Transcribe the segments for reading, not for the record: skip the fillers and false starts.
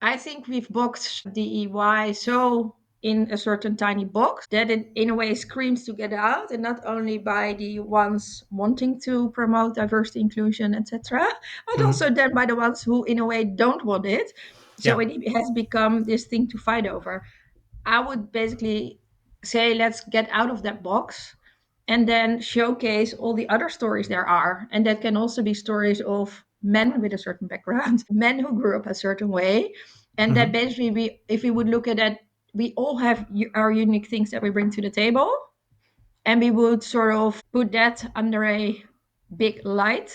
I think we've boxed DEY so in a certain tiny box that it in a way screams to get out, and not only by the ones wanting to promote diversity, inclusion, etc., but Mhm. also then by the ones who in a way don't want it. So Yeah. it has become this thing to fight over. I would basically say let's get out of that box and then showcase all the other stories there are. And that can also be stories of men with a certain background, men who grew up a certain way. And that Mhm. basically, if we would look at it, we all have our unique things that we bring to the table. And we would sort of put that under a big light.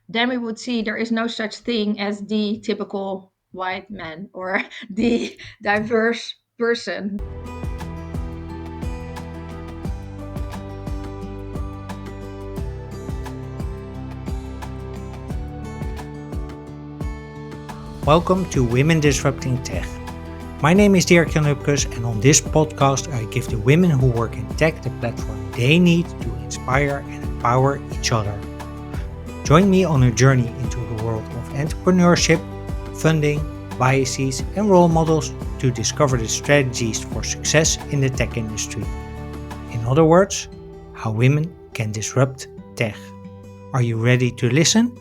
Then we would see there is no such thing as the typical white man or the diverse person. Welcome to Women Disrupting Tech. My name is Dirk Jan Upkes, and on this podcast, I give the women who work in tech the platform they need to inspire and empower each other. Join me on a journey into the world of entrepreneurship, funding, biases, and role models to discover the strategies for success in the tech industry. In other words, how women can disrupt tech. Are you ready to listen?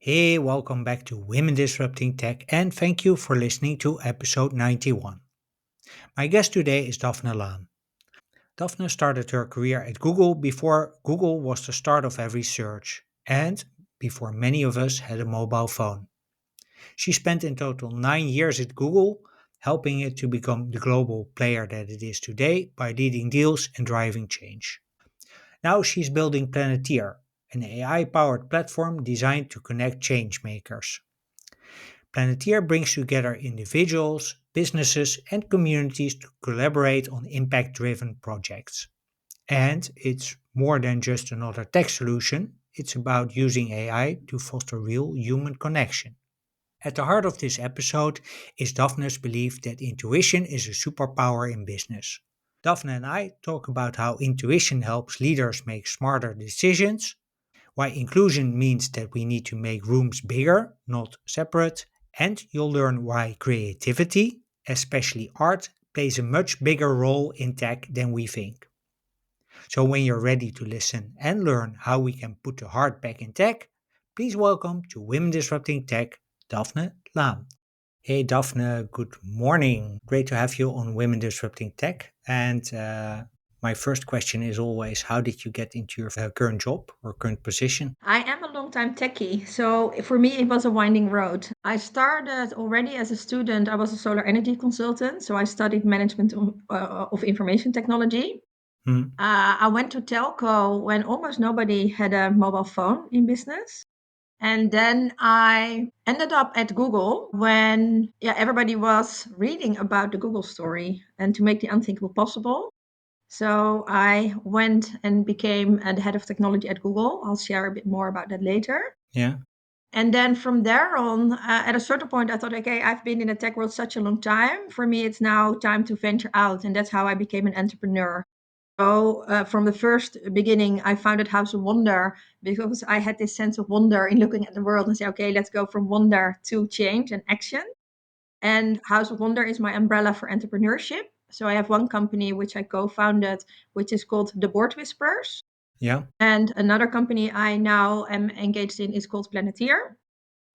Hey, welcome back to Women Disrupting Tech, and thank you for listening to episode 91. My guest today is Daphne Laan. Daphne started her career at Google before Google was the start of every search, and before many of us had a mobile phone. She spent in total 9 years at Google, helping it to become the global player that it is today by leading deals and driving change. Now she's building Planetir, an AI powered platform designed to connect changemakers. Planetir brings together individuals, businesses, and communities to collaborate on impact driven projects. And it's more than just another tech solution, it's about using AI to foster real human connection. At the heart of this episode is Daphne's belief that intuition is a superpower in business. Daphne and I talk about how intuition helps leaders make smarter decisions, why inclusion means that we need to make rooms bigger, not separate, and you'll learn why creativity, especially art, plays a much bigger role in tech than we think. So when you're ready to listen and learn how we can put the heart back in tech, please welcome to Women Disrupting Tech, Daphne Laan. Hey Daphne, good morning. Great to have you on Women Disrupting Tech. And my first question is always, how did you get into your current job or current position? I am a long-time techie, so for me it was a winding road. I started already as a student. I was a solar energy consultant, so I studied management of information technology. Hmm. I went to telco when almost nobody had a mobile phone in business. And then I ended up at Google when everybody was reading about the Google story and to make the unthinkable possible. So I went and became the head of technology at Google. I'll share a bit more about that later. Yeah. And then from there on, at a certain point, I thought, okay, I've been in the tech world such a long time. For me, it's now time to venture out. And that's how I became an entrepreneur. So from the first beginning, I founded House of Wonder because I had this sense of wonder in looking at the world and say, okay, let's go from wonder to change and action. And House of Wonder is my umbrella for entrepreneurship. So I have one company which I co-founded, which is called The Board Whispers. Yeah. And another company I now am engaged in is called Planetir.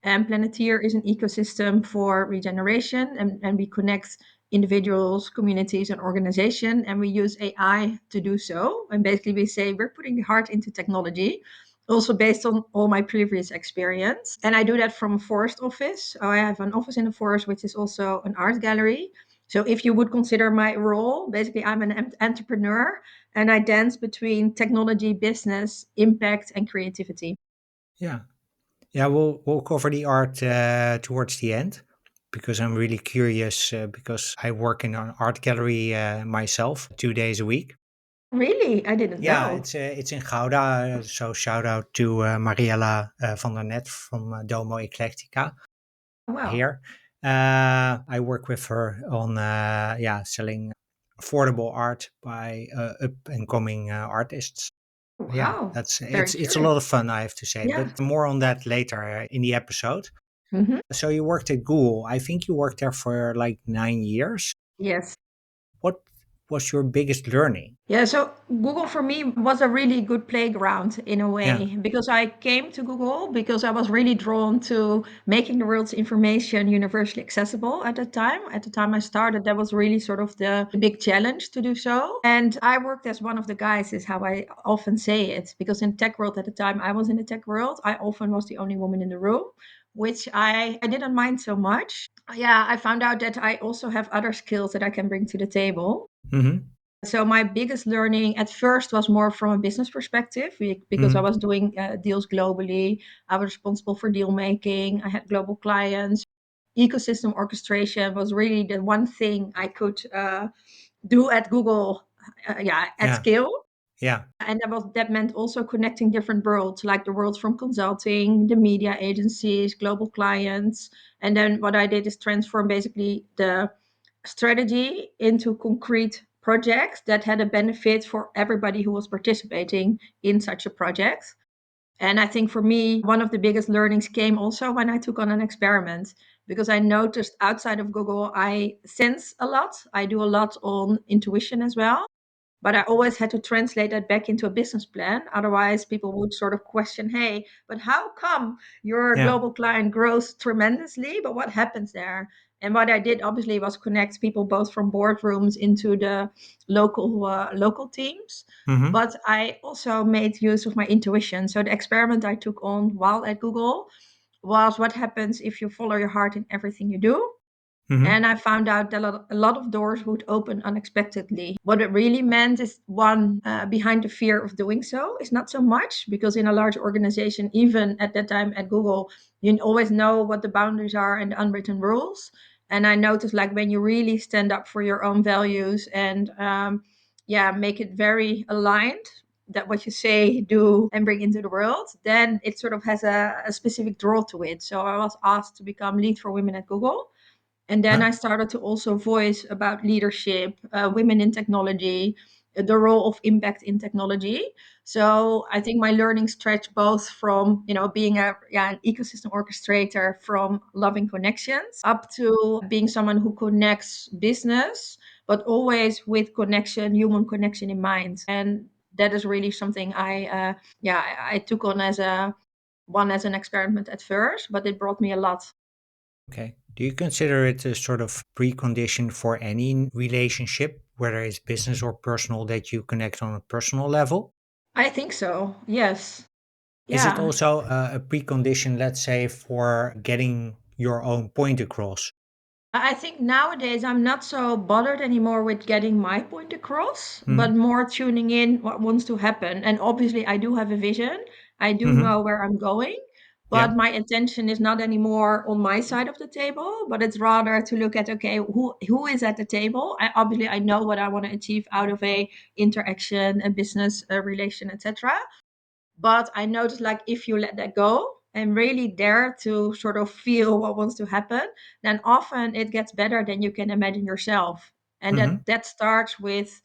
And Planeteer is an ecosystem for regeneration, and we connect individuals, communities, and organization, and we use AI to do so. And basically, we say we're putting the heart into technology, also based on all my previous experience. And I do that from a forest office. So I have an office in the forest, which is also an art gallery. So if you would consider my role, basically, I'm an entrepreneur, and I dance between technology, business, impact, and creativity. Yeah. Yeah, we'll cover the art towards the end because I'm really curious because I work in an art gallery myself 2 days a week. Really, I didn't Yeah, know. it's in Gouda, so shout out to Mariella van der Net from Domo Eclectica Wow. here. I work with her on selling affordable art by up and coming artists. Yeah, Wow. that's Very it's a curious. lot of fun, I have to say. Yeah. But more on that later in the episode. Hmm. So you worked at Google. I think you worked there for like 9 years. Yes. What was your biggest learning? Yeah, so Google for me was a really good playground in a Yeah. way because I came to Google because I was really drawn to making the world's information universally accessible at the time. At the time I started, that was really sort of the big challenge to do so. And I worked as one of the guys, is how I often say it, because in tech world at the time I was in the tech world, I often was the only woman in the room, which I didn't mind so much. Yeah, I found out that I also have other skills that I can bring to the table. Mm-hmm. So my biggest learning at first was more from a business perspective because I Mm-hmm. was doing deals globally. I was responsible for deal making. I had global clients. Ecosystem orchestration was really the one thing I could do at Google, yeah, at Yeah. scale. Yeah. And that meant also connecting different worlds, like the worlds from consulting, the media agencies, global clients. And then what I did is transform basically the strategy into concrete projects that had a benefit for everybody who was participating in such a project. And I think for me, one of the biggest learnings came also when I took on an experiment because I noticed outside of Google, I sense a lot. I do a lot on intuition as well. But I always had to translate that back into a business plan. Otherwise, people would sort of question, hey, but how come your Yeah. global client grows tremendously? But what happens there? And what I did obviously was connect people both from boardrooms into the local teams. Mm-hmm. But I also made use of my intuition. So the experiment I took on while at Google was what happens if you follow your heart in everything you do. Mm-hmm. And I found out that a lot of doors would open unexpectedly. What it really meant is one, behind the fear of doing so is not so much because in a large organization, even at that time at Google, you always know what the boundaries are and the unwritten rules. And I noticed like when you really stand up for your own values and yeah, make it very aligned, that what you say, do, and bring into the world, then it sort of has a specific draw to it. So I was asked to become lead for women at Google, and then Huh? I started to also voice about leadership, women in technology, the role of impact in technology. So I think my learning stretched both from, being an ecosystem orchestrator, from loving connections, up to being someone who connects business, but always with connection, human connection in mind. And that is really something I took on as an experiment at first, but it brought me a lot. Okay. Do you consider it a sort of precondition for any relationship, whether it's business or personal, that you connect on a personal level? I think so. Yes. Is it Yeah. also a precondition, let's say, for getting your own point across? I think nowadays I'm not so bothered anymore with getting my point across, but Mm-hmm. more tuning in what wants to happen. And obviously, I do have a vision. I do Mm-hmm. know where I'm going, Yeah. but my attention is not anymore on my side of the table, but it's rather to look at, okay, who is at the table. I know what I want to achieve out of a interaction, a business, a relation, etc. But I noticed like if you let that go and really dare to sort of feel what wants to happen, then often it gets better than you can imagine yourself. And Mm-hmm. that starts with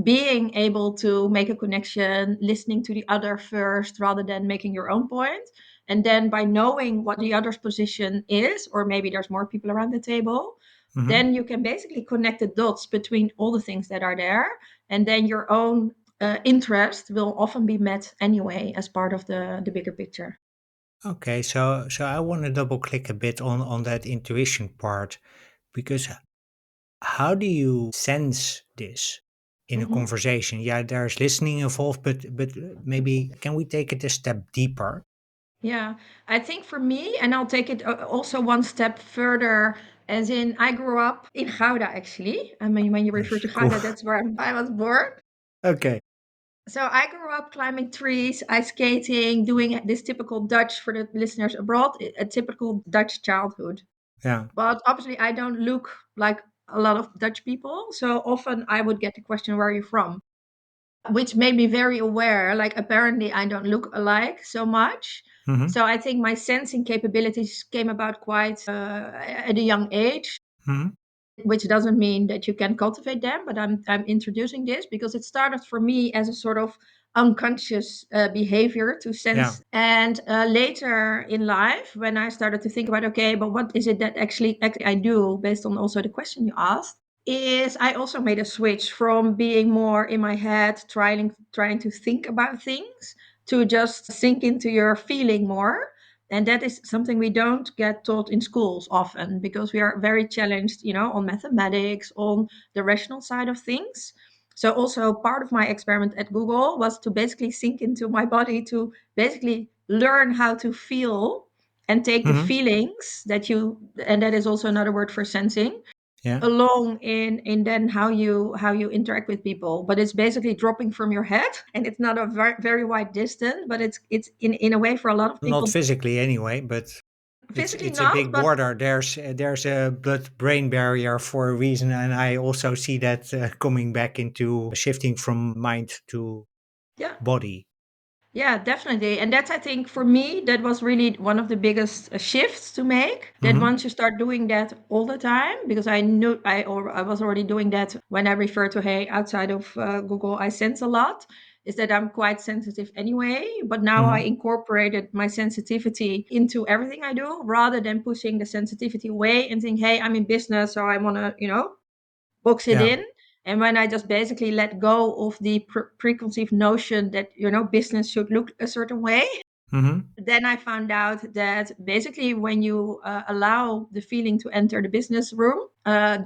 being able to make a connection, listening to the other first rather than making your own point. And then by knowing what the other's position is, or maybe there's more people around the table, Mm-hmm. then you can basically connect the dots between all the things that are there. And then your own interest will often be met anyway as part of the bigger picture. Okay, so I want to double click a bit on that intuition part, because how do you sense this in a Mhm. conversation? Yeah, there's listening involved, but maybe can we take it a step deeper? Yeah, I think for me, and I'll take it also one step further, as in I grew up in Gouda actually. I mean, when you refer to Cool. Gouda, that's where I was born. Okay. So I grew up climbing trees, ice skating, doing this typical Dutch, for the listeners abroad, a typical Dutch childhood. Yeah. But obviously, I don't look like a lot of Dutch people. So often I would get the question, where are you from? Which made me very aware, like, apparently, I don't look alike so much. Mm-hmm. So I think my sensing capabilities came about quite at a young age, Mm-hmm. which doesn't mean that you can cultivate them, but I'm introducing this because it started for me as a sort of unconscious behavior to Yeah. sense. And later in life, when I started to think about, okay, but what is it that actually I do based on also the question you asked, is I also made a switch from being more in my head, trying to think about things, to just sink into your feeling more. And that is something we don't get taught in schools often, because we are very challenged, on mathematics, on the rational side of things. So also part of my experiment at Google was to basically sink into my body, to basically learn how to feel and take the Hmm. feelings and that is also another word for sensing, Yeah. along in then how you interact with people. But it's basically dropping from your head, and it's not a very, very wide distance, but it's in a way for a lot of Not people. physically anyway, but Physically it's a not, big but border. There's a blood brain barrier for a reason, and I also see that coming back into shifting from mind to yeah. body. Yeah, definitely. And that's, I think, for me, that was really one of the biggest shifts to make. That Hmm. once you start doing that all the time, because I knew I was already doing that when I refer to, hey, outside of Google, I sense a lot, is that I'm quite sensitive anyway. But now I Hmm. incorporated my sensitivity into everything I do, rather than pushing the sensitivity away and think, hey, I'm in business, so I want to, box it Yeah. in. And when I just basically let go of the preconceived notion that, business should look a certain way, Hmm. then I found out that basically when you allow the feeling to enter the business room,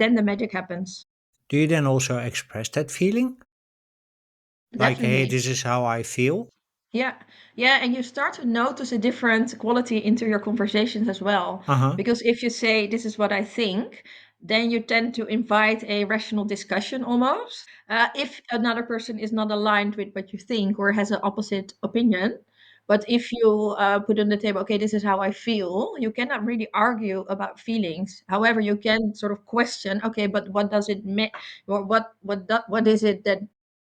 then the magic happens. Do you then also express that feeling? Like, hey, Definitely. this is how I feel? Yeah, yeah, and you start to notice a different quality into your conversations as well. Uh huh. Because if you say, this is what I think, then you tend to invite a rational discussion almost. If another person is not aligned with what you think or has an opposite opinion. But if you put on the table, okay, this is how I feel, you cannot really argue about feelings. However, you can sort of question, okay, but what does it make, or what is it that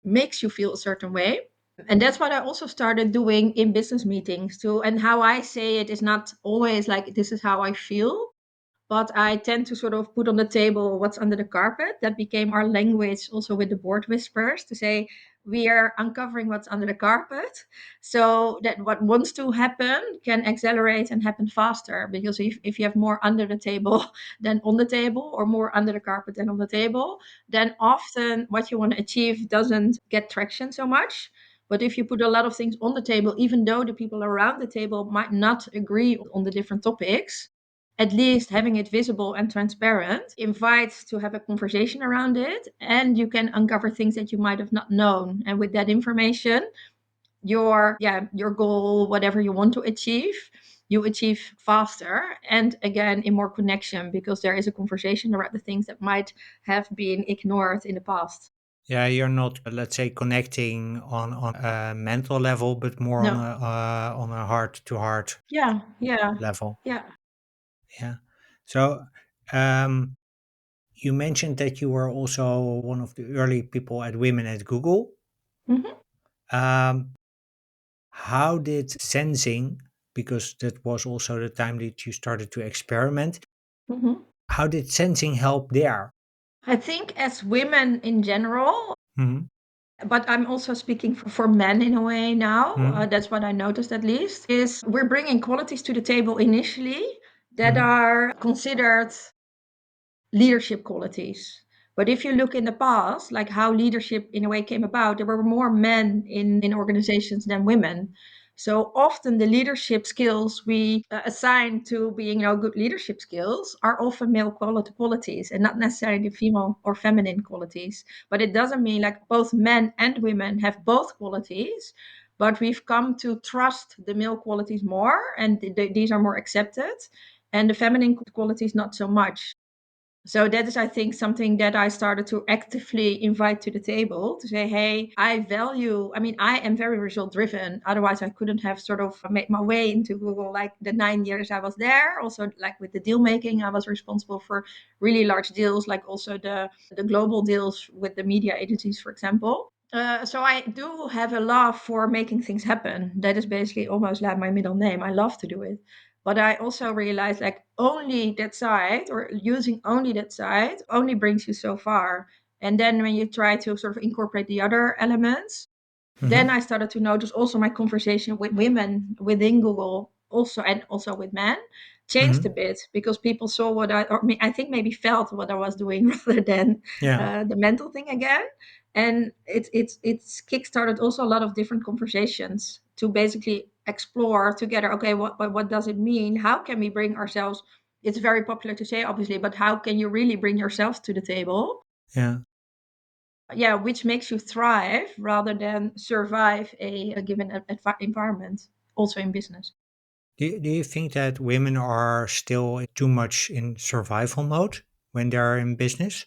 makes you feel a certain way? And that's what I also started doing in business meetings too. And how I say it is not always like, this is how I feel, but I tend to sort of put on the table what's under the carpet. That became our language also with the board whispers, to say we are uncovering what's under the carpet, so that what wants to happen can accelerate and happen faster. Because if you have more under the table than on the table, or more under the carpet than on the table, then often what you want to achieve doesn't get traction so much. But if you put a lot of things on the table, even though the people around the table might not agree on the different topics, at least having it visible and transparent invites to have a conversation around it, and you can uncover things that you might have not known. And with that information, your goal, whatever you want to achieve, you achieve faster, and again in more connection, because there is a conversation around the things that might have been ignored in the past. Yeah, you're not, let's say, connecting on a mental level, but more No. on a heart to heart Yeah, yeah, level. yeah. Yeah. So, um, you mentioned that you were also one of the early people at Women at Google. Hmm. Um, how did sensing, because that was also the time that you started to experiment, Hmm. how did sensing help there? I think as women in general, Hmm. but I'm also speaking for men in a way now. Hmm. That's what I noticed, at least, is we're bringing qualities to the table initially that Hmm. are considered leadership qualities. But if you look in the past, like how leadership in a way came about, there were more men in organizations than women. So often the leadership skills we assign to being, good leadership skills are often male qualities, and not necessarily female or feminine qualities. But it doesn't mean like both men and women have both qualities. But we've come to trust the male qualities more, and these are more accepted, and the feminine qualities not so much. So that is, I think, something that I started to actively invite to the table, to say, hey, I am very result driven. Otherwise, I couldn't have sort of made my way into Google like the 9 years I was there. Also, like with the deal making, I was responsible for really large deals, like also the global deals with the media agencies, for example. So I do have a love for making things happen. That is basically almost like my middle name. I love to do it. But I also realized like only that side, or using only that side, only brings you so far. And then when you try to sort of incorporate the other elements, Then Hmm. I started to notice also my conversation with women within Google also, and also with men, changed a Hmm. bit because people saw what I think maybe felt what I was doing rather than Yeah. the mental thing again. And it's kickstarted also a lot of different conversations to basically explore together. Okay, what does it mean? How can we bring ourselves? It's very popular to say, obviously, but how can you really bring yourself to the table? Yeah. Yeah, which makes you thrive rather than survive a given environment, also in business. Do you think that women are still too much in survival mode when they're in business?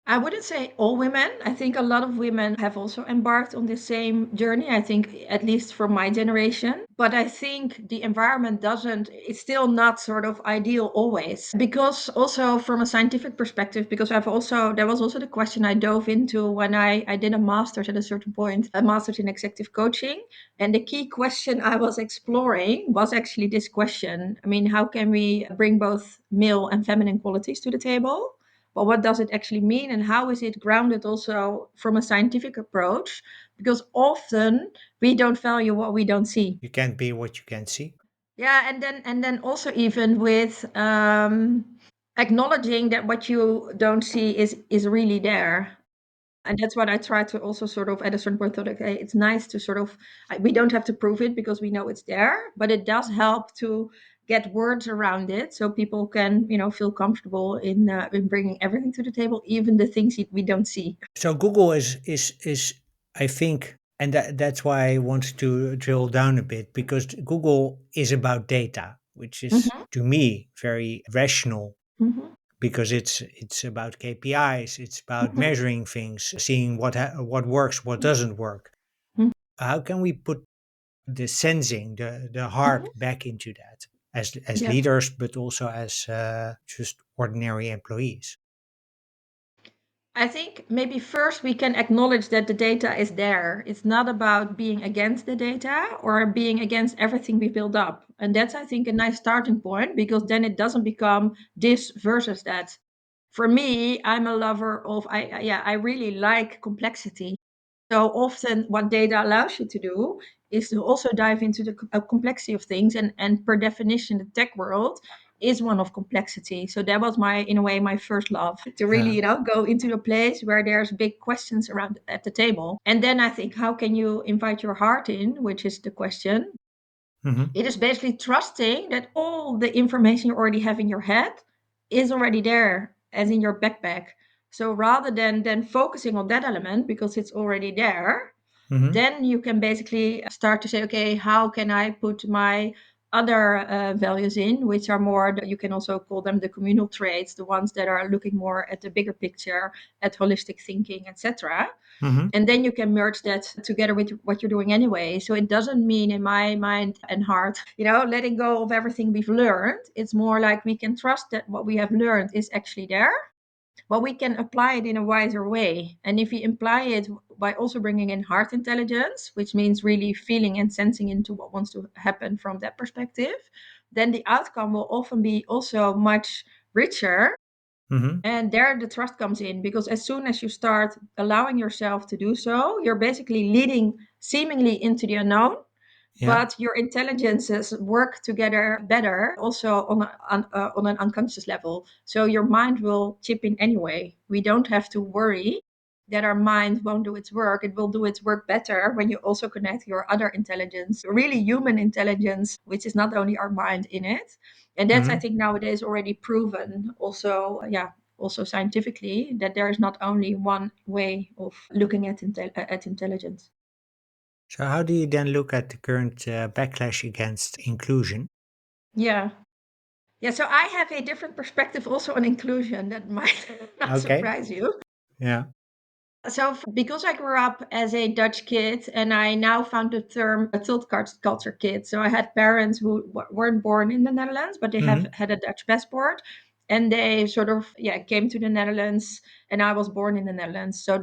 I wouldn't say all women. I think a lot of women have also embarked on the same journey. I think, at least from my generation. But I think the environment doesn't, it's still not sort of ideal always. Because also from a scientific perspective, because there was also the question I dove into when I did a master's at a certain point, a master's in executive coaching. And the key question I was exploring was actually this question. I mean, how can we bring both male and feminine qualities to the table? But what does it actually mean, and how is it grounded also from a scientific approach? Because often we don't value what we don't see. You can't be what you can see. Yeah, and then also even with acknowledging that what you don't see is really there. And that's what I try to also sort of at a certain point thought, okay, it's nice to sort of, we don't have to prove it because we know it's there, but it does help to get words around it so people can, feel comfortable in bringing everything to the table, even the things we don't see. So Google is I think, and that's why I want to drill down a bit, because Google is about data, which is Hmm. to me very rational, Hmm. because it's about KPIs, it's about Hmm. measuring things, seeing what works, what doesn't work. How can we put the sensing, the heart Hmm. back into that as Yeah. leaders, but also as just ordinary employees? I think maybe first we can acknowledge that the data is there. It's not about being against the data or being against everything we build up. And that's, I think, a nice starting point because then it doesn't become this versus that. For me, I'm a lover of, yeah, I really like complexity. So often, what data allows you to do is to also dive into the complexity of things, and per definition, the tech world is one of complexity. So that was my, in a way, my first love to really, Yeah. go into a place where there's big questions around at the table. And then I think, how can you invite your heart in, which is the question. Hmm. It is basically trusting that all the information you already have in your head is already there, as in your backpack. So rather than focusing on that element because it's already there, Hmm. then you can basically start to say, okay, how can I put my other values in, which are more, you can also call them the communal traits, the ones that are looking more at the bigger picture, at holistic thinking, etc. Hmm. And then you can merge that together with what you're doing anyway. So it doesn't mean, in my mind and heart, letting go of everything we've learned. It's more like we can trust that what we have learned is actually there, but we can apply it in a wiser way. And if we apply it by also bringing in heart intelligence, which means really feeling and sensing into what wants to happen from that perspective, then the outcome will often be also much richer. Hmm. And there the trust comes in because as soon as you start allowing yourself to do so, you're basically leading seemingly into the unknown, Yeah. but your intelligences work together better also on an unconscious level. So your mind will chip in anyway. We don't have to worry that our mind won't do its work. It will do its work better when you also connect your other intelligence, really human intelligence, which is not only our mind in it. And that's, I Hmm. think, nowadays already proven also, yeah, also scientifically, that there is not only one way of looking at intelligence. So how do you then look at the current backlash against inclusion? Yeah. Yeah, so I have a different perspective also on inclusion that might not Okay. surprise you. Yeah. So, because I grew up as a Dutch kid and I now found the term a culture kid. So, I had parents who weren't born in the Netherlands, but they have Hmm. had a Dutch passport. And they sort of, yeah, came to the Netherlands, and I was born in the Netherlands. So,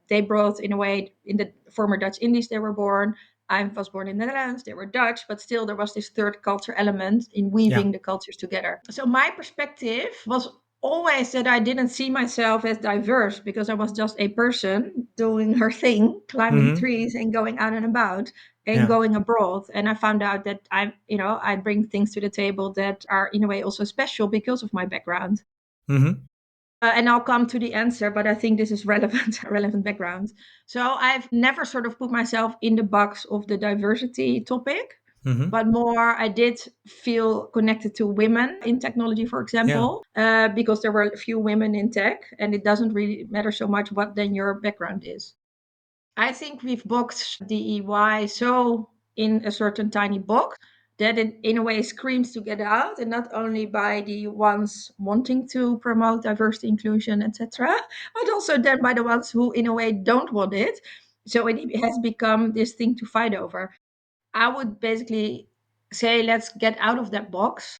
they brought, in a way, in the former Dutch Indies, they were born. I was born in the Netherlands, they were Dutch, but still there was this third culture element in Yeah. weaving the cultures together. So, my perspective was always that I didn't see myself as diverse because I was just a person doing her thing, climbing Mm-hmm. trees and going out and about and Yeah. going abroad. And I found out that I bring things to the table that are in a way also special because of my background. Mm-hmm. And I'll come to the answer, but I think this is relevant, relevant background. So I've never sort of put myself in the box of the diversity topic, Mm-hmm. but more I did feel connected to women in technology, for Yeah. example, because there were a few women in tech, and it doesn't really matter so much what then your background is. I think we've boxed DEY so in a certain tiny box that it in a way screams to get out, and not only by the ones wanting to promote diversity, inclusion, etc., but also then by the ones who in a way don't want it. So it has become this thing to fight over. I would basically say let's get out of that box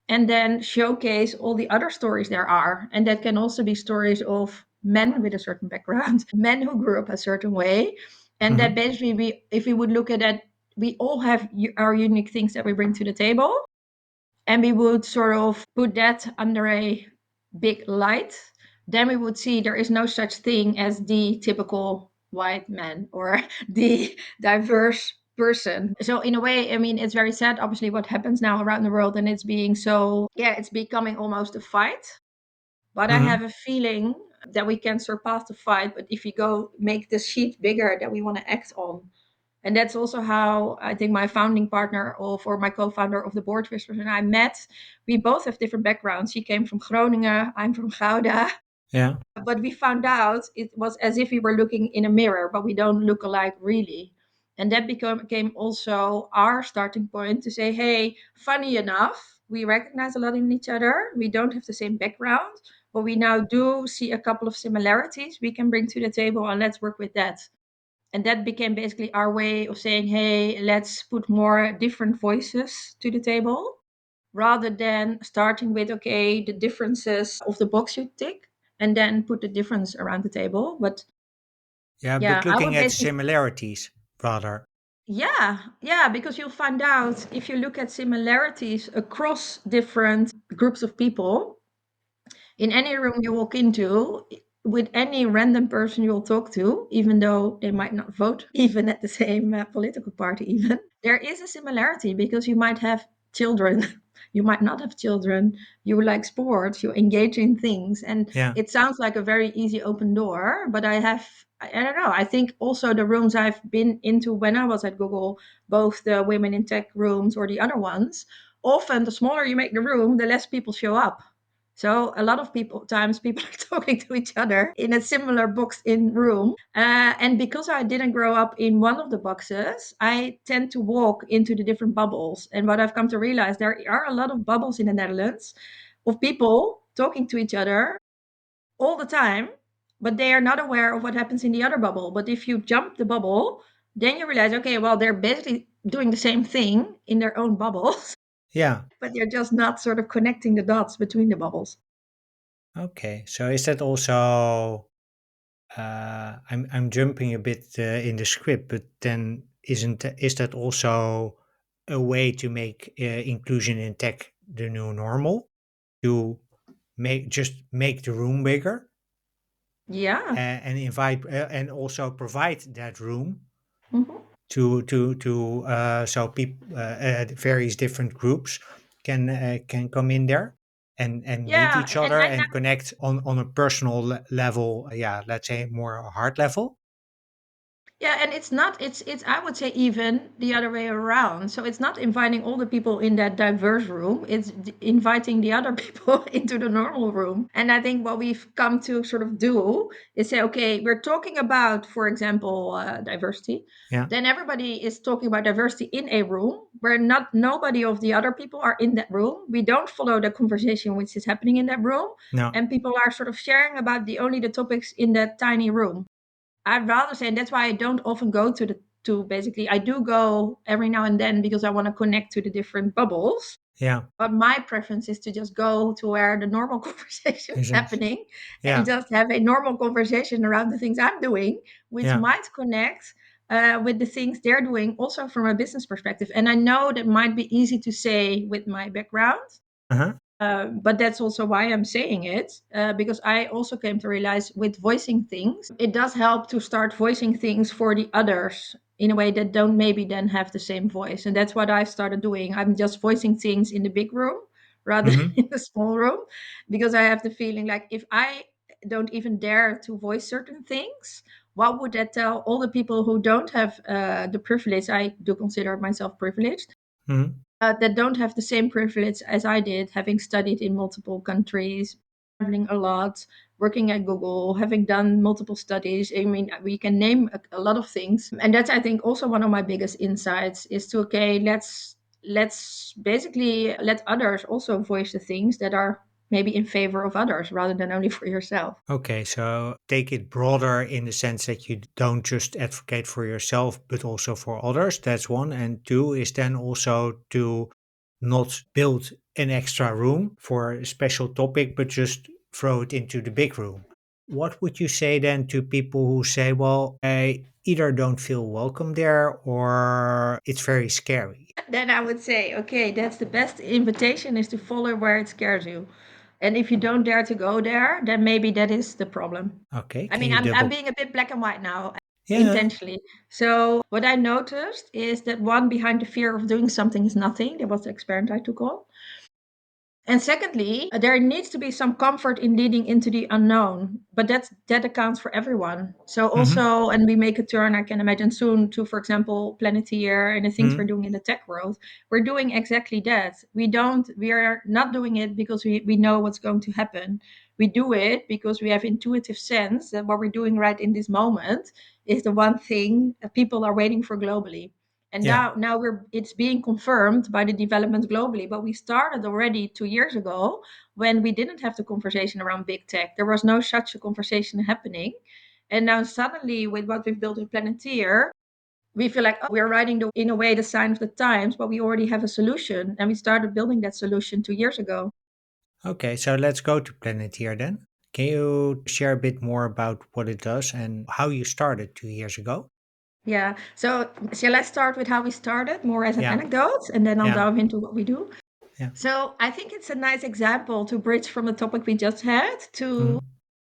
and then showcase all the other stories there are. And that can also be stories of men with a certain background, men who grew up a certain way. And that Mm-hmm. basically, if we would look at it, we all have our unique things that we bring to the table. And we would sort of put that under a big light. Then we would see there is no such thing as the typical white man or the diverse person. So in a way, I mean, it's very sad, obviously, what happens now around the world, and it's being so, yeah, it's becoming almost a fight. But I Mm-hmm. have a feeling that we can surpass the fight. But if you go make the sheet bigger that we want to act on, and that's also how I think my founding partner or my co-founder of the Board Whispers and I met. We both have different backgrounds. She came from Groningen, I'm from Gouda. Yeah. But we found out it was as if we were looking in a mirror, but we don't look alike really. And that became also our starting point to say, hey, funny enough, we recognize a lot in each other. We don't have the same background, but we now do see a couple of similarities we can bring to the table, and let's work with that. And that became basically our way of saying, hey, let's put more different voices to the table rather than starting with, okay, the differences of the box you tick and then put the difference around the table. But Yeah, yeah, but I looking would at basically, similarities rather. yeah, because you'll find out if you look at similarities across different groups of people in any room you walk into, with any random person you'll talk to, even though they might not vote even at the same political party, even there is a similarity because you might have children, you might not have children, you like sports, you engage in things, and Yeah. it sounds like a very easy open door. But I don't know, I think also the rooms I've been into when I was at Google, both the women in tech rooms or the other ones, often the smaller you make the room, the less people show up. So a lot of times people are talking to each other in a similar boxed in room. And because I didn't grow up in one of the boxes, I tend to walk into the different bubbles. And what I've come to realize, there are a lot of bubbles in the Netherlands of people talking to each other all the time, but they are not aware of what happens in the other bubble. But if you jump the bubble, then you realize, okay, well, they're basically doing the same thing in their own bubbles, Yeah. but they're just not sort of connecting the dots between the bubbles. Okay. So is that also I'm jumping a bit in the script, but then is that also a way to make inclusion in tech the new normal? To make the room bigger Yeah. and invite and also provide that room Mhm. to so people various different groups can come in there and meet Yeah, each and other and connect on a personal level. Yeah, let's say more a heart level. yeah, and it's not it's I would say even the other way around. So it's not inviting all the people in that diverse room. It's inviting the other people into the normal room. And I think what we've come to sort of do is say, okay, we're talking about, for example, diversity. Yeah. Then everybody is talking about diversity in a room where not nobody of the other people are in that room. We don't follow the conversation which is happening in that room, No. and people are sort of sharing about the only the topics in that tiny room. I'd rather say, and that's why I don't often go to basically, I do go every now and then because I want to connect to the different bubbles. Yeah. But my preference is to just go to where the normal conversation is Is it? happening and Yeah. just have a normal conversation around the things I'm doing, which Yeah. might connect with the things they're doing also from a business perspective. And I know that might be easy to say with my background, Uh huh. But that's also why I'm saying it, because I also came to realize with voicing things, it does help to start voicing things for the others in a way that don't maybe then have the same voice. And that's what I started doing. I'm just voicing things in the big room rather than Hmm. in the small room, because I have the feeling like if I don't even dare to voice certain things, what would that tell all the people who don't have the privilege? I do consider myself privileged, Hmm. that don't have the same privilege as I did, having studied in multiple countries, traveling a lot, working at Google, having done multiple studies. I mean, we can name a lot of things, and that's I think also one of my biggest insights is to okay, let's basically let others also voice the things that are maybe in favor of others rather than only for yourself. Okay, so take it broader in the sense that you don't just advocate for yourself, but also for others. That's one. And two is then also to not build an extra room for a special topic, but just throw it into the big room. What would you say then to people who say, well, I either don't feel welcome there or it's very scary? Then I would say, okay, that's the best invitation is to follow where it scares you. And if you don't dare to go there, then maybe that is the problem. Okay, I can mean, you I'm double? being a bit black and white now, Yeah. intentionally. So what I noticed is that one behind the fear of doing something is nothing. That was the experiment I took on. And secondly, there needs to be some comfort in leading into the unknown, but that accounts for everyone. So Hmm. also, and we make a turn, I can imagine soon to, for example, Planetir and the things we're doing in the tech world. We're doing exactly that. We are not doing it because we know what's going to happen. We do it because we have intuitive sense that what we're doing right in this moment is the one thing that people are waiting for globally. And Yeah. now it's being confirmed by the developments globally. But we started already 2 years ago when we didn't have the conversation around big tech. There was no such a conversation happening. And now suddenly with what we've built in Planeteer, we feel like, oh, we're riding in a way the sign of the times, but we already have a solution. And we started building that solution 2 years ago. Okay, so let's go to Planetir then. Can you share a bit more about what it does and how you started 2 years ago? Yeah. So shall I start with how we started more as an Yeah, anecdote and then I'll yeah. dive into what we do? Yeah. So I think it's a nice example to bridge from the topic we just had to Mm,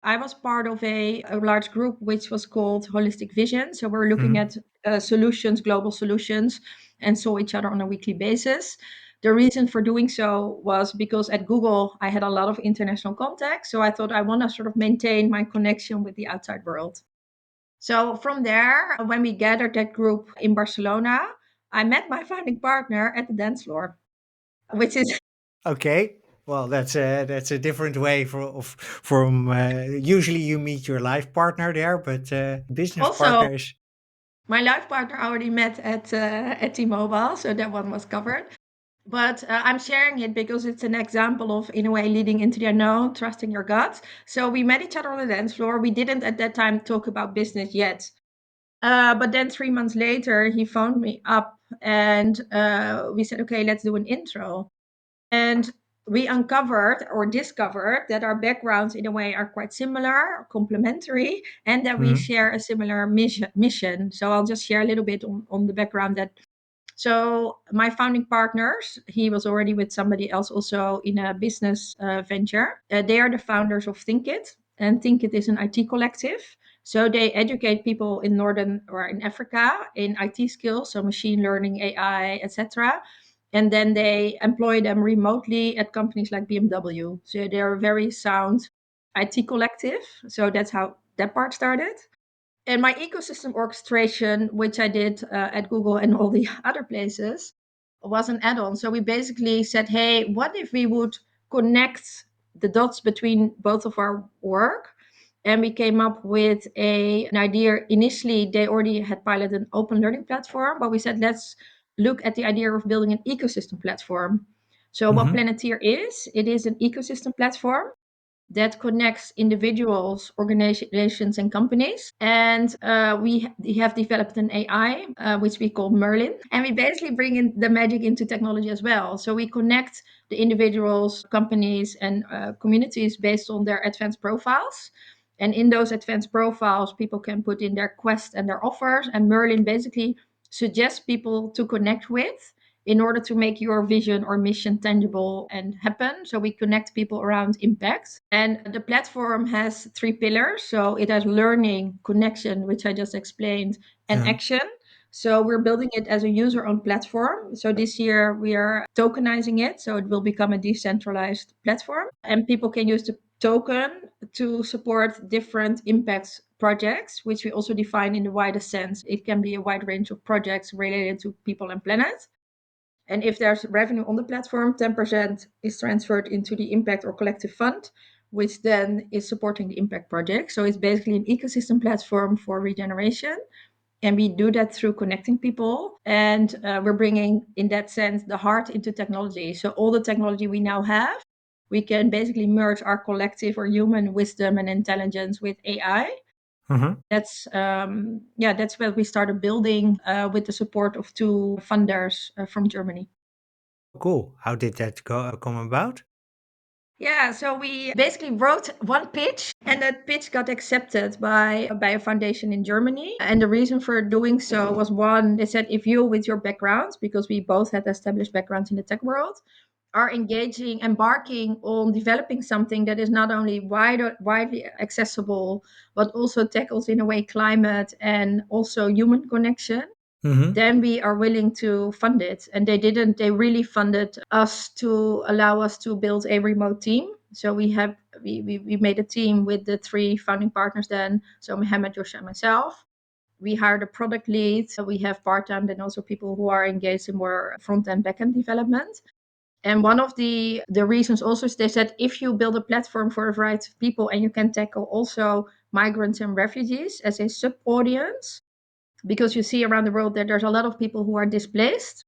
I was part of a large group which was called Holistic Vision. So we're looking mm, at solutions, global solutions, and saw each other on a weekly basis. The reason for doing so was because at Google, I had a lot of international contacts. So I thought I want to sort of maintain my connection with the outside world. So from there, when we gathered that group in Barcelona, I met my founding partner at the dance floor, which is okay. Well, that's a different way from usually you meet your life partner there, but business also partner is my life partner I already met at T-Mobile, so that one was covered. But I'm sharing it because it's an example of, in a way, leading into the unknown, trusting your gut. So we met each other on the dance floor. We didn't at that time talk about business yet. But then 3 months later, he phoned me up and we said, okay, let's do an intro. And we uncovered or discovered that our backgrounds, in a way, are quite similar, complementary, and that we mm, share a similar mission. So I'll just share a little bit on the background that so my founding partners, he was already with somebody else also in a business venture. They are the founders of ThinkIt, and ThinkIt is an IT collective. So they educate people in Northern or in Africa in IT skills, so machine learning, AI, etc. And then they employ them remotely at companies like BMW. So they're a very sound IT collective. So that's how that part started. And my ecosystem orchestration, which I did at Google and all the other places, was an add on. So we basically said, hey, what if we would connect the dots between both of our work? And we came up with an idea. Initially, they already had piloted an open learning platform, but we said, let's look at the idea of building an ecosystem platform. So, what mm-hmm, Planeteer is, it is an ecosystem platform that connects individuals, organizations, and companies. And we have developed an AI, which we call Merlin. And we basically bring in the magic into technology as well. So we connect the individuals, companies, and communities based on their advanced profiles. And in those advanced profiles, people can put in their quest and their offers. And Merlin basically suggests people to connect with in order to make your vision or mission tangible and happen. So we connect people around impact. And the platform has three pillars. So it has learning, connection, which I just explained, and Yeah. action. So we're building it as a user-owned platform. So this year we are tokenizing it, so it will become a decentralized platform, and people can use the token to support different impact projects, which we also define in the widest sense. It can be a wide range of projects related to people and planet. And if there's revenue on the platform, 10% is transferred into the impact or collective fund, which then is supporting the impact project. So it's basically an ecosystem platform for regeneration. And we do that through connecting people. And we're bringing, in that sense, the heart into technology. So all the technology we now have, we can basically merge our collective or human wisdom and intelligence with AI. Hmm. That's what we started building with the support of two funders from Germany. Cool. How did that come about? Yeah, so we basically wrote one pitch, and that pitch got accepted by a foundation in Germany. And the reason for doing so was, one, they said, if you, with your backgrounds, because we both had established backgrounds in the tech world, are embarking on developing something that is not only widely accessible, but also tackles in a way climate and also human connection, Hmm. then we are willing to fund it. And they really funded us to allow us to build a remote team. So we made a team with the three founding partners then. So Mohammed, Josh, and myself. We hired a product lead. So we have part-time and also people who are engaged in more front-end, back-end development. And one of the reasons also is they said, if you build a platform for a variety of people and you can tackle also migrants and refugees as a sub audience, because you see around the world that there's a lot of people who are displaced,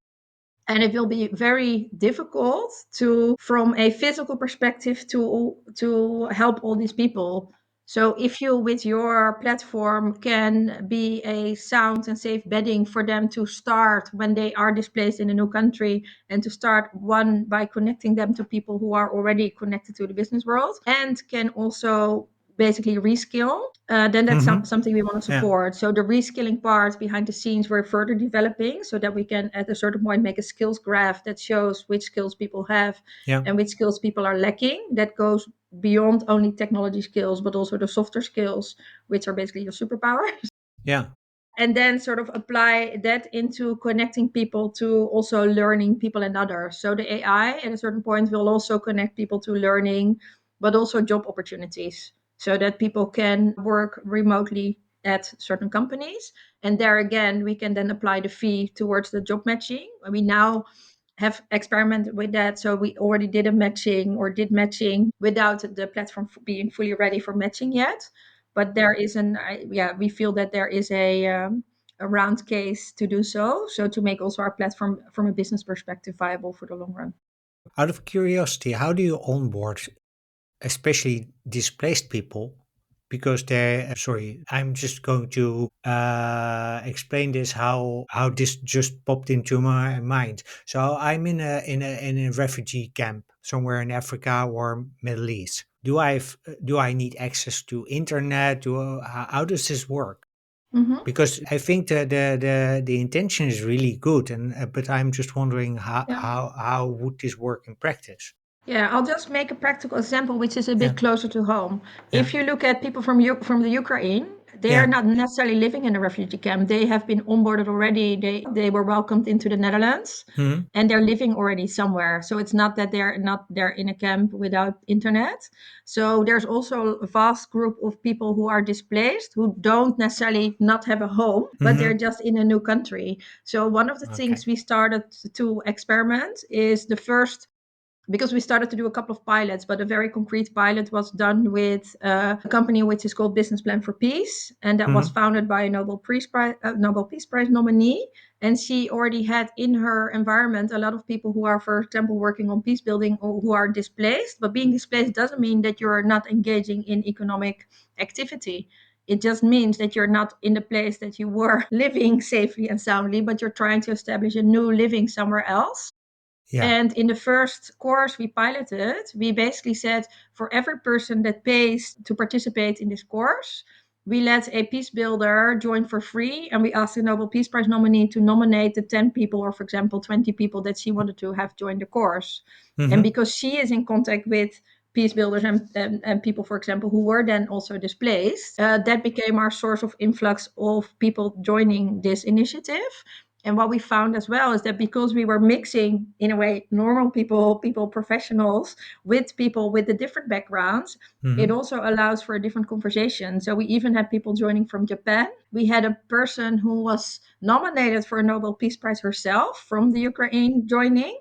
and it will be very difficult to, from a physical perspective, to help all these people. So if you, with your platform, can be a sound and safe bedding for them to start when they are displaced in a new country, and to start one by connecting them to people who are already connected to the business world and can also basically reskill, then that's Hmm. something we want to Yeah. support. So the reskilling part behind the scenes we're further developing so that we can at a certain point make a skills graph that shows which skills people have Yeah. and which skills people are lacking. That goes beyond only technology skills, but also the softer skills, which are basically your superpower. Yeah. And then sort of apply that into connecting people to also learning people and others. So the AI at a certain point will also connect people to learning, but also job opportunities so that people can work remotely at certain companies. And there again, we can then apply the fee towards the job matching. We now have experimented with that. So we already did a matching or did matching without the platform being fully ready for matching yet. But there is we feel that there is a round case to do so. So to make also our platform from a business perspective viable for the long run. Out of curiosity, how do you onboard especially displaced people? Because sorry, I'm just going to explain this how this just popped into my mind. So I'm in a refugee camp somewhere in Africa or Middle East. Do I need access to internet? How does this work? Hmm. Because I think the intention is really good, and but I'm just wondering Yeah. how would this work in practice? Yeah, I'll just make a practical example, which is a Yeah, bit closer to home. yeah, If you look at people from the Ukraine, they are yeah. not necessarily living in a refugee camp. They have been onboarded already. They were welcomed into the Netherlands, Hmm. and they're living already somewhere. So it's not that they're in a camp without internet. So there's also a vast group of people who are displaced who don't necessarily not have a home, but Hmm. they're just in a new country. So one of the Okay. things we started to experiment is the first, because we started to do a couple of pilots, but a very concrete pilot was done with a company which is called Business Plan for Peace, and that was Hmm. founded by a Nobel Peace Prize nominee. And she already had in her environment a lot of people who are, for example, working on peace building or who are displaced. But being displaced doesn't mean that you're not engaging in economic activity. It just means that you're not in the place that you were living safely and soundly, but you're trying to establish a new living somewhere else. Yeah. And in the first course we piloted, we basically said, for every person that pays to participate in this course, we let a peace builder join for free, and we asked the Nobel Peace Prize nominee to nominate the 10 people, or for example 20 people, that she wanted to have join the course. And Mm-hmm. because she is in contact with peace builders and people, for example, who were then also displaced, that became our source of influx of people joining this initiative. And what we found as well is that because we were mixing, in a way, normal people, professionals, with people with the different backgrounds, it Mm-hmm. also allows for a different conversation. So we even had people joining from Japan. We had a person who was nominated for a Nobel Peace Prize herself from the Ukraine joining.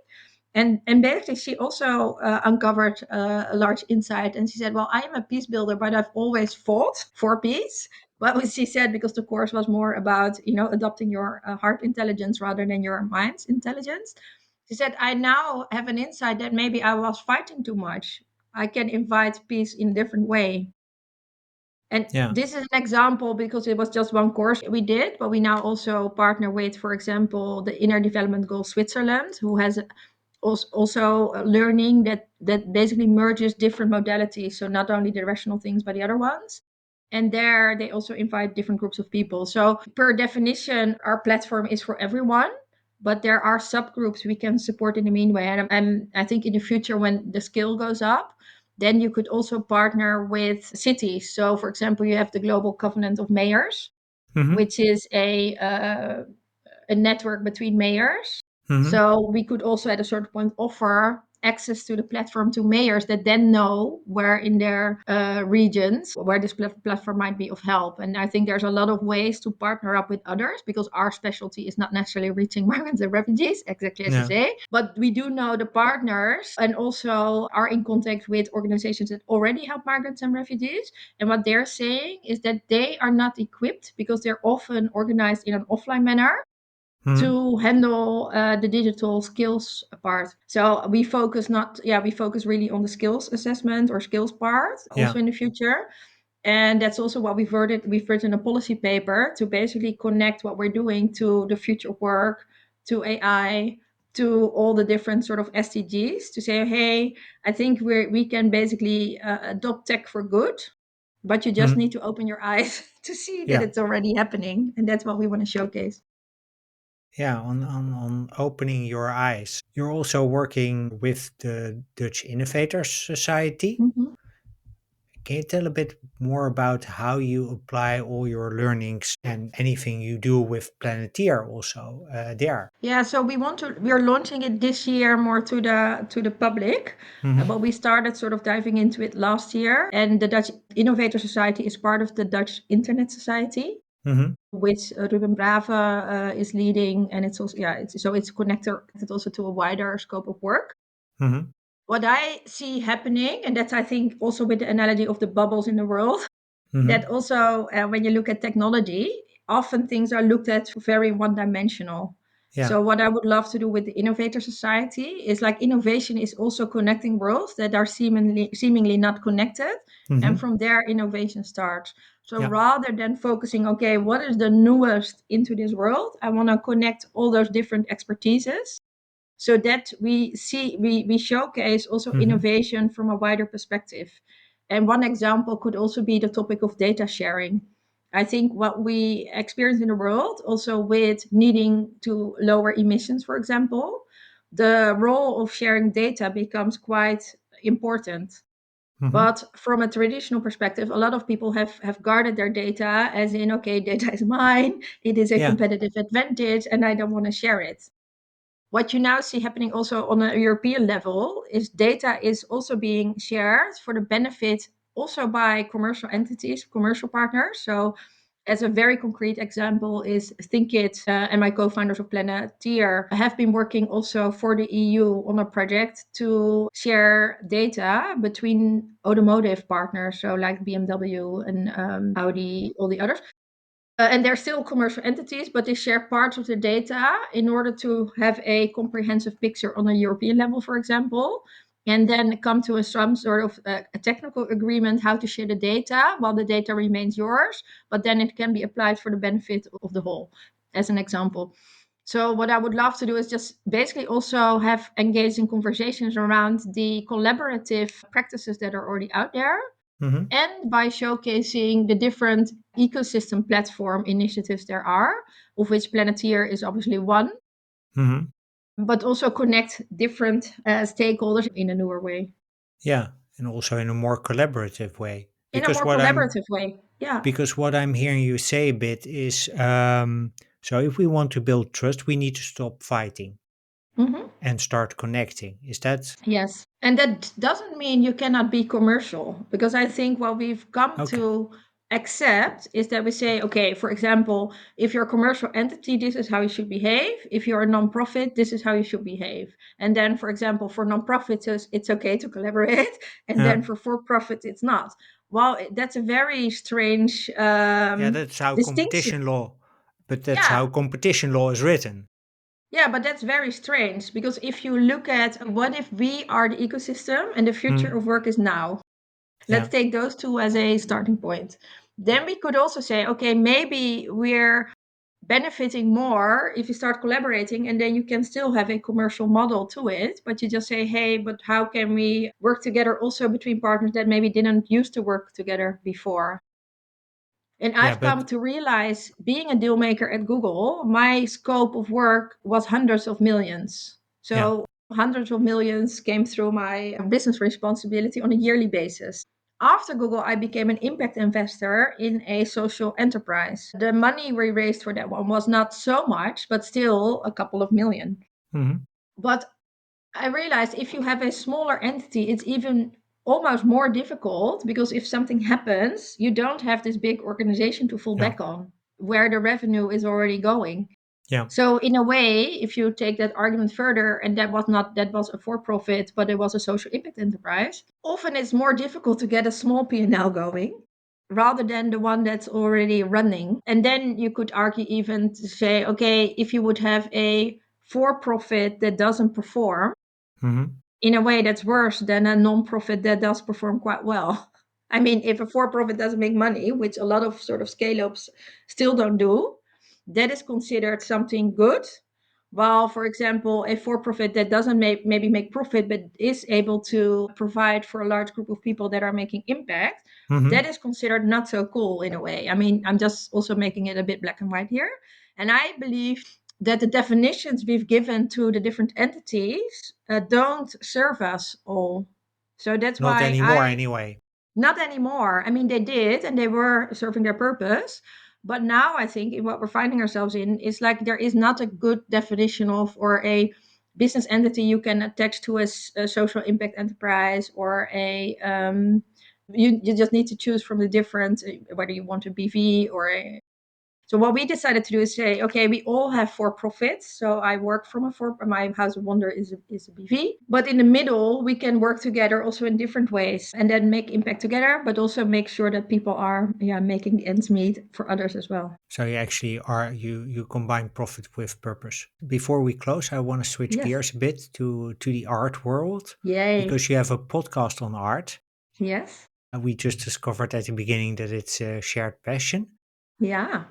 And basically, she also uncovered a large insight. And she said, "Well, I am a peace builder, but I've always fought for peace." But what she said, because the course was more about, adopting your heart intelligence rather than your mind's intelligence. She said, "I now have an insight that maybe I was fighting too much. I can invite peace in a different way." And Yeah. this is an example because it was just one course we did, but we now also partner with, for example, the Inner Development Goal Switzerland, who has also learning that basically merges different modalities. So not only the rational things, but the other ones. And there they also invite different groups of people. So per definition, our platform is for everyone, but there are subgroups we can support in the meanwhile. And I think in the future, when the skill goes up, then you could also partner with cities. So, for example, you have the Global Covenant of Mayors, Mm-hmm. which is a network between mayors. Mm-hmm. So we could also at a certain point offer access to the platform to mayors that then know where in their regions where this platform might be of help. And I think there's a lot of ways to partner up with others, because our specialty is not necessarily reaching migrants and refugees, exactly as you Yeah. say, but we do know the partners and also are in contact with organizations that already help migrants and refugees. And what they're saying is that they are not equipped, because they're often organized in an offline manner, Mm-hmm. to handle the digital skills part. So we focus really on the skills assessment or skills part Yeah. also in the future. And that's also what we've written a policy paper to basically connect what we're doing to the future of work, to AI, to all the different sort of SDGs, to say, hey, I think we can basically adopt tech for good, but you just Mm-hmm. need to open your eyes to see that Yeah. it's already happening. And that's what we want to showcase. Yeah. On opening your eyes. You're also working with the Dutch Innovators Society. Mhm. Can you tell a bit more about how you apply all your learnings and anything you do with Planetir also there? Yeah, so we are launching it this year more to the public, Mm-hmm. but we started sort of diving into it last year. And the Dutch Innovator Society is part of the Dutch Internet Society, Mm-hmm. which Ruben Brave is leading, and it's also it's connected also to a wider scope of work. Mm-hmm. What I see happening, and that's I think also with the analogy of the bubbles in the world, that Mm-hmm. also when you look at technology, often things are looked at very one dimensional. Yeah. So what I would love to do with the innovator society is, like, innovation is also connecting worlds that are seemingly not connected, and Mm-hmm. from there innovation starts. So Yeah. rather than focusing, okay, what is the newest into this world, I want to connect all those different expertises, so that we showcase also Mm-hmm. innovation from a wider perspective. And one example could also be the topic of data sharing. I think what we experience in the world, also with needing to lower emissions, for example, the role of sharing data becomes quite important. Mm-hmm. But from a traditional perspective, a lot of people have guarded their data, as in, okay, data is mine, it is a Yeah. competitive advantage, and I don't want to share it. What you now see happening also on a European level is data is also being shared for the benefit also by commercial entities, commercial partners. So, as a very concrete example, is ThinkIt and my co-founders of Planetir have been working also for the EU on a project to share data between automotive partners, so like BMW and Audi, all the others, and they're still commercial entities, but they share parts of the data in order to have a comprehensive picture on a European level, for example, and then come to some sort of a technical agreement how to share the data while the data remains yours, but then it can be applied for the benefit of the whole, as an example. So what I would love to do is just basically also have engaging conversations around the collaborative practices that are already out there, Mm-hmm. and by showcasing the different ecosystem platform initiatives there are, of which Planeteer is obviously one, Mm-hmm. but also connect different stakeholders in a newer way, Yeah, and also in a more collaborative way. in a Because more what I'm collaborative way. Yeah. because what I'm hearing you say a bit is so if we want to build trust, we need to stop fighting Hmm. and start connecting. Is that Yes. And that doesn't mean you cannot be commercial, because I think what we've come okay? to accept is that we say, okay, for example, if you're a commercial entity, this is how you should behave. If you're a non-profit, this is how you should behave. And then, for example, for non-profits, it's okay to collaborate. And Yeah, then for-profit, it's not. Well, that's a very strange yeah, that's how distinction. competition law, but that's how Yeah. competition law is written. Yeah, but that's very strange, because if you look at what if we are the ecosystem and the future Mm, of work is now, let's yeah, take those two as a starting point. Then we could also say, okay, maybe we're benefiting more if you start collaborating, and then you can still have a commercial model to it, but you just say, hey, but how can we work together also between partners that maybe didn't used to work together before? And yeah, I've come but to realize, being a deal maker at Google, my scope of work was hundreds of millions. yeah. So hundreds of millions came through my business responsibility on a yearly basis. After Google, I became an impact investor in a social enterprise. The money we raised for that one was not so much, but still a couple of million. Mhm. But I realized if you have a smaller entity, it's even almost more difficult, because if something happens, you don't have this big organization to fall Yeah, back on where the revenue is already going. yeah. So in a way, if you take that argument further, and that was a for profit, but it was a social impact enterprise, often it's more difficult to get a small P&L going rather than the one that's already running. And then you could argue even to say, okay, if you would have a for profit that doesn't perform, Mhm. in a way that's worse than a non-profit that does perform quite well. I mean, if a for-profit doesn't make money, which a lot of sort of scale-ups still don't do, that is considered something good. While, for example, a for-profit that doesn't maybe make profit, but is able to provide for a large group of people that are making impact, that Mhm. is considered not so cool in a way. I mean, I'm just also making it a bit black and white here. And I believe that the definitions we've given to the different entities don't serve us all. So that's Not why anymore anyway. not anymore. I mean, they did, and they were serving their purpose. But now I think in what we're finding ourselves in is like there is not a good definition of, or a business entity you can attach to a social impact enterprise, or you just need to choose from the different, whether you want a BV or a. So what we decided to do is say, okay, we all have for profits. So I work from my House of Wonder is a BV, but in the middle we can work together also in different ways, and then make impact together, but also make sure that people are making the ends meet for others as well. So you actually are you combine profit with purpose. Before we close, I want to switch Yes. gears a bit to the art world Yay. because you have a podcast on art. Yes. And we just discovered at the beginning that it's a shared passion. Yeah.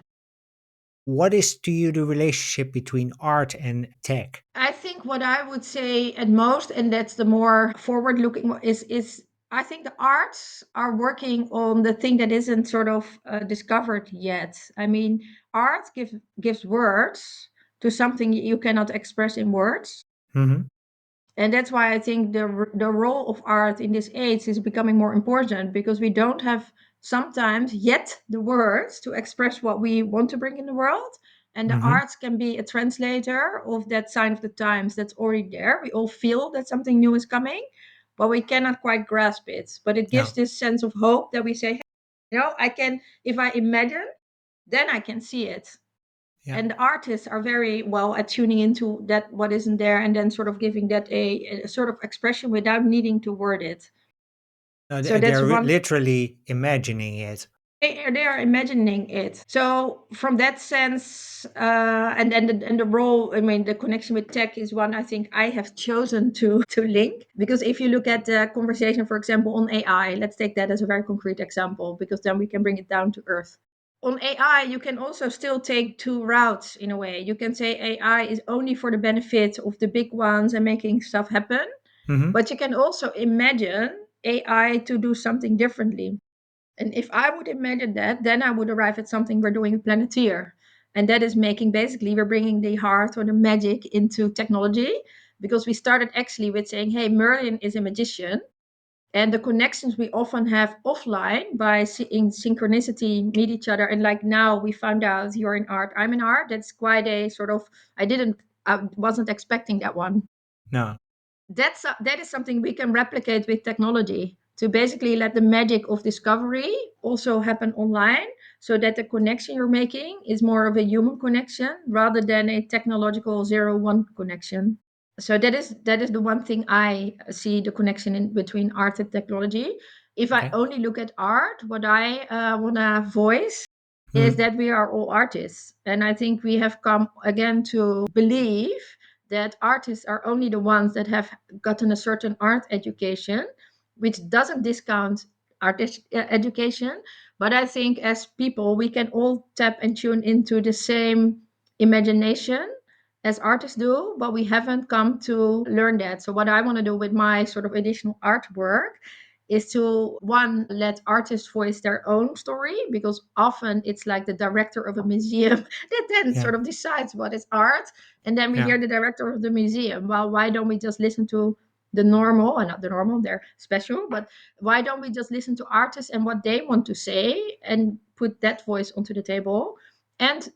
What is to you the relationship between art and tech? I think what I would say at most, and that's the more forward looking, is I think the arts are working on the thing that isn't sort of discovered yet. I mean, art gives words to something you cannot express in words. Hmm. And that's why I think the role of art in this age is becoming more important, because we don't have sometimes yet the words to express what we want to bring in the world. And the Hmm. arts can be a translator of that sign of the times that's already there. We all feel that something new is coming, but we cannot quite grasp it. But it Yeah, gives this sense of hope that we say, hey, I can, if I imagine, then I can see it. yeah. And the artists are very well at tuning into that what isn't there, and then sort of giving that a sort of expression without needing to word it. So that's They're one. literally imagining it. They are imagining it. So from that sense, and the role, I mean, the connection with tech is one I think I have chosen to link, because if you look at the conversation, for example, on AI, let's take that as a very concrete example, because then we can bring it down to earth. On AI, you can also still take two routes in a way. You can say AI is only for the benefit of the big ones and making stuff happen, Hmm. but you can also imagine AI to do something differently. And if I would imagine that, then I would arrive at something we're doing with Planeteer. And that is making basically, we're bringing the heart or the magic into technology, because we started actually with saying, hey, Merlin is a magician. And the connections we often have offline by seeing synchronicity meet each other. And like now we found out you're in art, I'm in art. That's quite a sort of, I wasn't expecting that one. No. That is something we can replicate with technology to basically let the magic of discovery also happen online, so that the connection you're making is more of a human connection rather than a technological 0-1 connection. So that is the one thing I see, the connection in between art and technology. If I Okay. only look at art, what I want to voice is Hmm. that we are all artists, and I think we have come again to believe that artists are only the ones that have gotten a certain art education, which doesn't discount artist education. But I think as people, we can all tap and tune into the same imagination as artists do, but we haven't come to learn that. So, what I want to do with my sort of additional artwork is to one, let artists voice their own story, because often it's like the director of a museum that then Yeah. sort of decides what is art, and then we Yeah. hear the director of the museum. Well, why don't we just listen to the normal, and not the normal, they're special, but why don't we just listen to artists and what they want to say and put that voice onto the table, and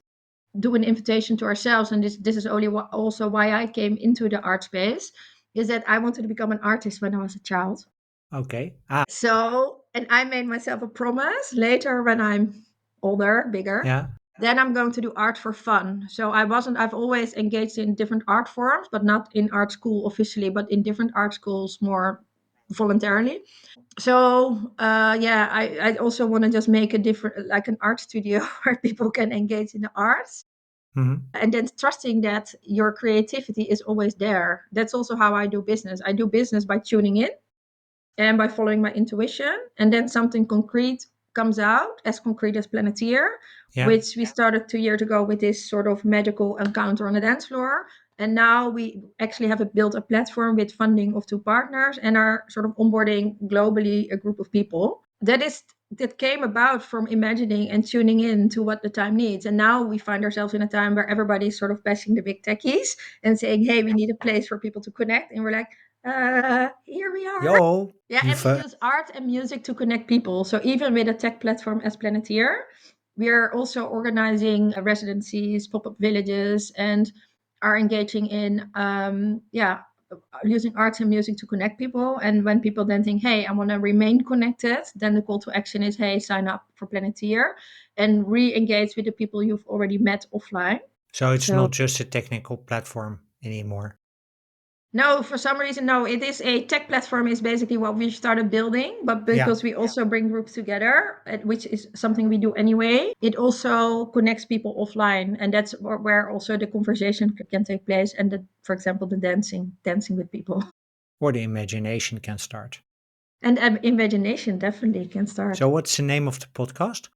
do an invitation to ourselves. And this is only also why I came into the art space, is that I wanted to become an artist when I was a child. Okay. Ah. So, and I made myself a promise later when I'm older, bigger, Yeah. then I'm going to do art for fun. So I've always engaged in different art forms, but not in art school officially, but in different art schools more voluntarily. So yeah, I also want to just make a different, like an art studio where people can engage in the arts, Hmm. and then trusting that your creativity is always there. That's also how I do business. I do business by tuning in and by following my intuition, and then something concrete comes out, as concrete as Planeteer, Yeah. which we started 2 years ago with this sort of magical encounter on the dance floor. And now we actually have built a platform with funding of two partners and are sort of onboarding globally a group of people. That came about from imagining and tuning in to what the time needs. And now we find ourselves in a time where everybody's sort of passing the big techies and saying, hey, we need a place for people to connect. And we're like, here we are. Yo, Yeah, and you've we use art and music to connect people. So even with a tech platform as Planeteer, we are also organizing residencies, pop-up villages, and are engaging in using arts and music to connect people. And when people then think, hey, I want to remain connected, then the call to action is, hey, sign up for Planeteer and re-engage with the people you've already met offline. so it's So not just a technical platform anymore. no, for some reason, no. It is a tech platform, is basically what we started building, but Yeah. because we also bring groups together, which is something we do anyway, it also connects people offline, and that's where also the conversation can take place, and for example, the dancing with people, Or the imagination can start. and imagination definitely can start. So what's the name of the podcast?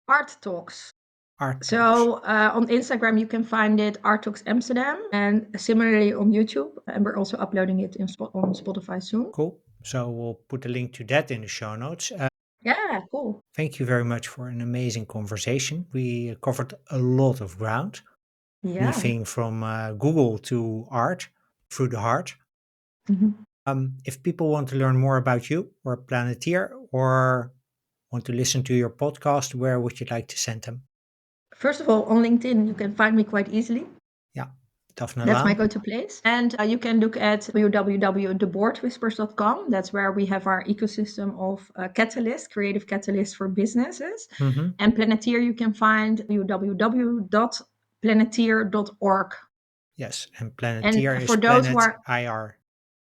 Art talks. Art Talks. So on Instagram, you can find it Art Talks Amsterdam, and similarly on YouTube, and we're also uploading it on Spotify soon. Cool. So we'll put a link to that in the show notes. Yeah, cool. Thank you very much for an amazing conversation. We covered a lot of ground, Yeah. anything from Google to art through the heart. Mhm. If people want to learn more about you or Planeteer or want to listen to your podcast, where would you like to send them? First of all, on LinkedIn, you can find me quite easily. Yeah, Daphne That's my Laan. go-to place. And you can look at www.theboardwhispers.com. That's where we have our ecosystem of catalysts, creative catalysts for businesses. Hmm. And Planeteer, you can find www.planeteer.org. Yes, and And Planeteer is for those who Planet are, IR.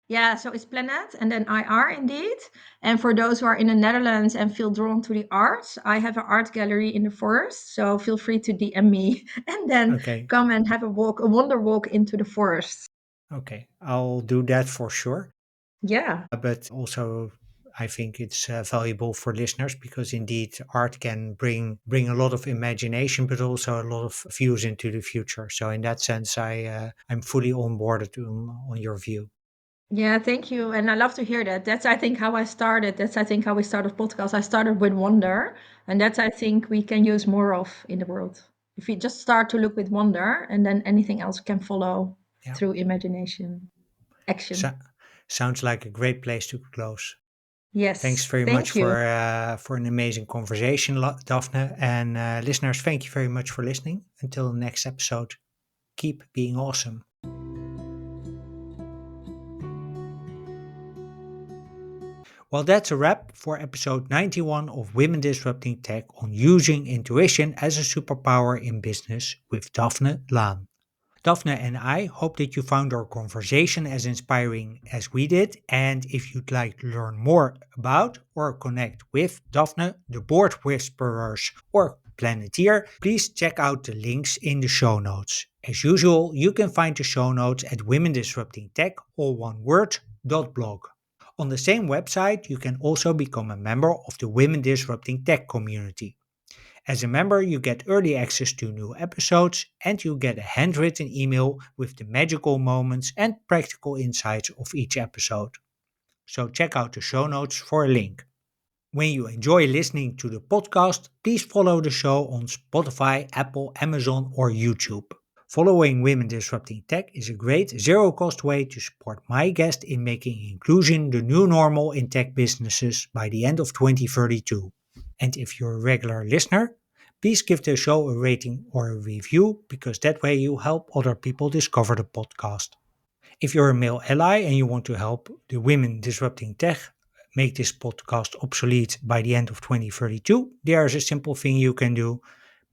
yeah, so it's Planet and then IR indeed. And for those who are in the Netherlands and feel drawn to the arts, I have an art gallery in the forest. So feel free to DM me and then Okay, come and have a walk, a wander walk into the forest. okay, I'll do that for sure. Yeah. But also, I think it's valuable for listeners because indeed art can bring a lot of imagination, but also a lot of views into the future. So in that sense, I'm fully on board on your view. Yeah, thank you. And I love to hear that. That's, I think, how I started. That's, I think, how we started podcast. I started with wonder, and that's, I think, we can use more of in the world. If we just start to look with wonder, and then anything else can follow Yeah. through imagination, So, action. sounds like a great place to close. Thanks Yes, very much thank you. for an amazing conversation, Daphne. And listeners, thank you very much for listening. Until the next episode, keep being awesome. Well, that's a wrap for episode 91 of Women Disrupting Tech on using intuition as a superpower in business with Daphne Laan. Daphne and I hope that you found our conversation as inspiring as we did. And if you'd like to learn more about or connect with Daphne, the Board Whisperers, or Planetir, please check out the links in the show notes. As usual, you can find the show notes at Women Disrupting Tech, all one word, .blog. On the same website, you can also become a member of the Women Disrupting Tech community. As a member, you get early access to new episodes and you get a handwritten email with the magical moments and practical insights of each episode. So check out the show notes for a link. When you enjoy listening to the podcast, please follow the show on Spotify, Apple, Amazon, or YouTube. Following Women Disrupting Tech is a great zero cost way to support my guest in making inclusion the new normal in tech businesses by the end of 2032. And if you're a regular listener, please give the show a rating or a review because that way you help other people discover the podcast. If you're a male ally and you want to help the Women Disrupting Tech make this podcast obsolete by the end of 2032, there's a simple thing you can do.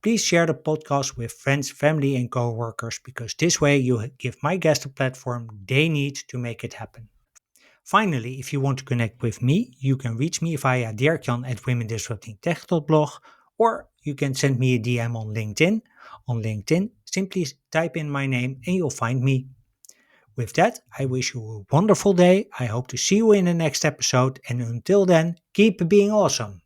Please share the podcast with friends, family, and coworkers because this way you give my guest a platform they need to make it happen. Finally, if you want to connect with me, you can reach me via dirkjan at womendisruptingtech.blog or you can send me a DM on LinkedIn. On LinkedIn, simply type in my name and you'll find me. With that, I wish you a wonderful day. I hope to see you in the next episode. And until then, keep being awesome.